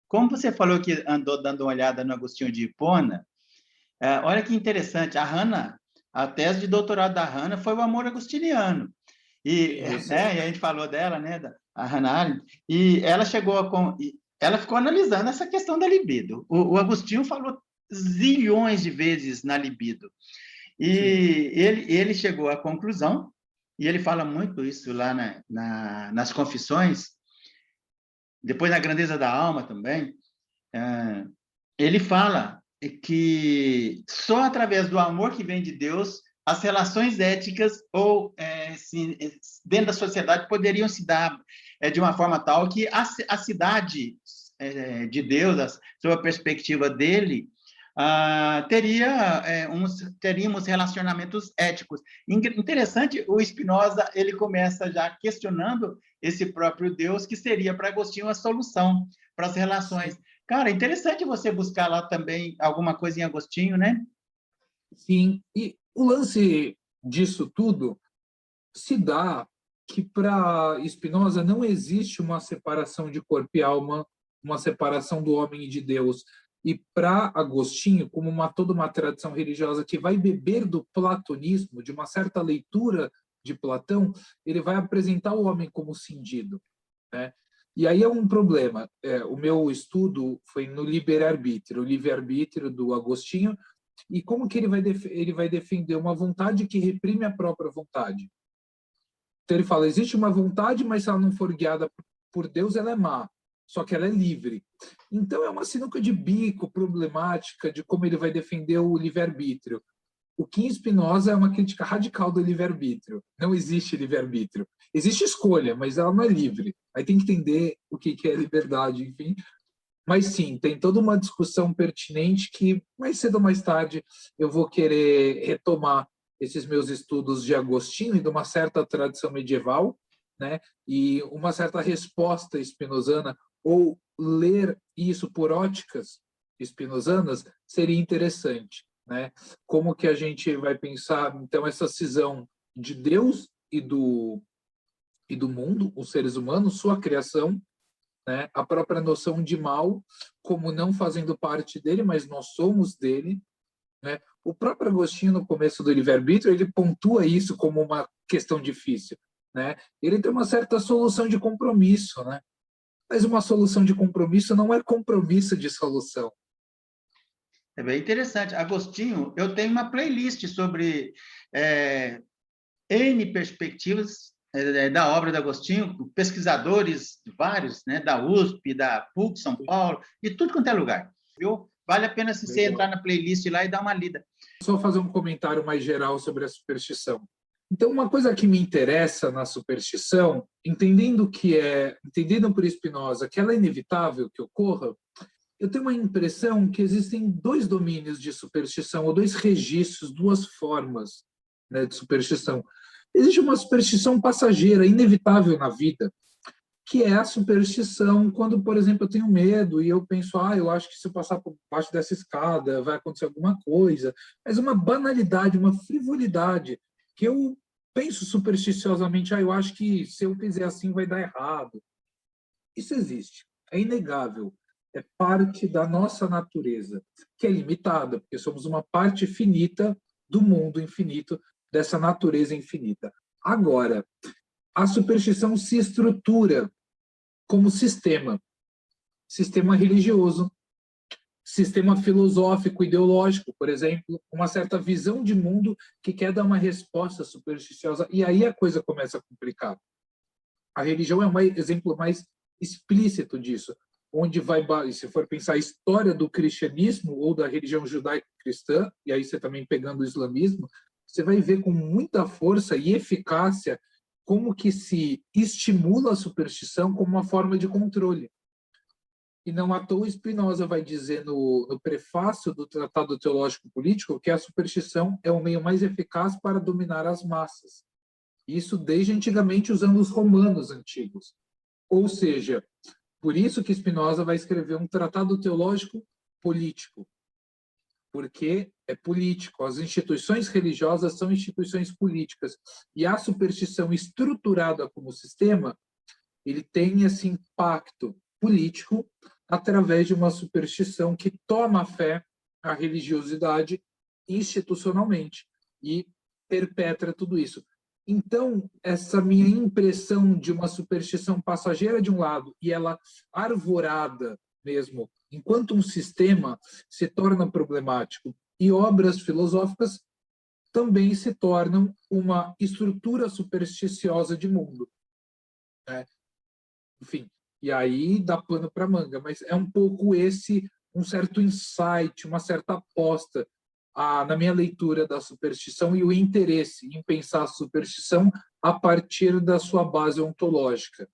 como você falou que andou dando uma olhada no Agostinho de Hipona, olha que interessante, a Hannah, a tese de doutorado da Hannah foi o amor agostiniano. E, né, e a gente falou dela, né, a Hannah Arendt, e ela ela ficou analisando essa questão da libido. O Agostinho falou zilhões de vezes na libido. E ele chegou à conclusão, e ele fala muito isso lá nas Confissões, depois na Grandeza da Alma também, ele fala que só através do amor que vem de Deus as relações éticas ou dentro da sociedade poderiam se dar de uma forma tal que a cidade de Deus, sob a perspectiva dele, teríamos relacionamentos éticos. Interessante, o Spinoza ele começa já questionando esse próprio Deus, que seria para Agostinho a solução para as relações. Sim. Cara, interessante você buscar lá também alguma coisa em Agostinho, né? Sim, e o lance disso tudo se dá que para Spinoza não existe uma separação de corpo e alma, uma separação do homem e de Deus. E para Agostinho, como toda uma tradição religiosa que vai beber do platonismo, de uma certa leitura de Platão, ele vai apresentar o homem como cindido, né? E aí é um problema. O meu estudo foi no livre-arbítrio, o livre-arbítrio do Agostinho, e como que ele vai defender uma vontade que reprime a própria vontade. Então ele fala, existe uma vontade, mas se ela não for guiada por Deus, ela é má, só que ela é livre. Então é uma sinuca de bico problemática de como ele vai defender o livre-arbítrio. O Kim Spinoza é uma crítica radical do livre-arbítrio. Não existe livre-arbítrio. Existe escolha, mas ela não é livre. Aí tem que entender o que é liberdade, enfim. Mas sim, tem toda uma discussão pertinente que mais cedo ou mais tarde eu vou querer retomar esses meus estudos de Agostinho e de uma certa tradição medieval, né? E uma certa resposta spinozana, ou ler isso por óticas spinozanas, seria interessante, né? Como que a gente vai pensar, então, essa cisão de Deus e do mundo, os seres humanos, sua criação, né? A própria noção de mal como não fazendo parte dele, mas nós somos dele, né? O próprio Agostinho, no começo do livre-arbítrio, ele pontua isso como uma questão difícil, né? Ele tem uma certa solução de compromisso, né? Mas uma solução de compromisso não é compromisso de solução. É bem interessante. Agostinho, eu tenho uma playlist sobre N perspectivas da obra de Agostinho, pesquisadores vários, né, da USP, da PUC, São Paulo, de tudo quanto é lugar. Viu? Vale a pena se você entrar na playlist lá e dar uma lida. Só fazer um comentário mais geral sobre a superstição. Então, uma coisa que me interessa na superstição, entendendo por Spinoza que ela é inevitável que ocorra, eu tenho uma impressão que existem dois domínios de superstição, ou dois registros, duas formas, né, de superstição. Existe uma superstição passageira, inevitável na vida, que é a superstição quando, por exemplo, eu tenho medo e eu penso, eu acho que se eu passar por baixo dessa escada vai acontecer alguma coisa. Mas uma banalidade, uma frivolidade, que eu penso supersticiosamente, eu acho que se eu fizer assim vai dar errado. Isso existe, é inegável. É parte da nossa natureza, que é limitada, porque somos uma parte finita do mundo infinito, dessa natureza infinita. Agora, a superstição se estrutura como sistema religioso, sistema filosófico, ideológico, por exemplo, uma certa visão de mundo que quer dar uma resposta supersticiosa, e aí a coisa começa a complicar. A religião é um exemplo mais explícito disso, onde se for pensar a história do cristianismo ou da religião judaico-cristã, e aí você também pegando o islamismo, você vai ver com muita força e eficácia como que se estimula a superstição como uma forma de controle. E não à toa Spinoza vai dizer no prefácio do Tratado Teológico Político que a superstição é o meio mais eficaz para dominar as massas. Isso desde antigamente usando os romanos antigos. Ou seja, por isso que Spinoza vai escrever um Tratado Teológico Político, porque é político. As instituições religiosas são instituições políticas. E a superstição estruturada como sistema, ele tem esse impacto político através de uma superstição que toma a fé, a religiosidade, institucionalmente e perpetra tudo isso. Então, essa minha impressão de uma superstição passageira de um lado e ela arvorada mesmo, enquanto um sistema, se torna problemático. E obras filosóficas também se tornam uma estrutura supersticiosa de mundo, né? Enfim, e aí dá pano para manga, mas é um pouco esse, um certo insight, uma certa aposta na minha leitura da superstição e o interesse em pensar a superstição a partir da sua base ontológica.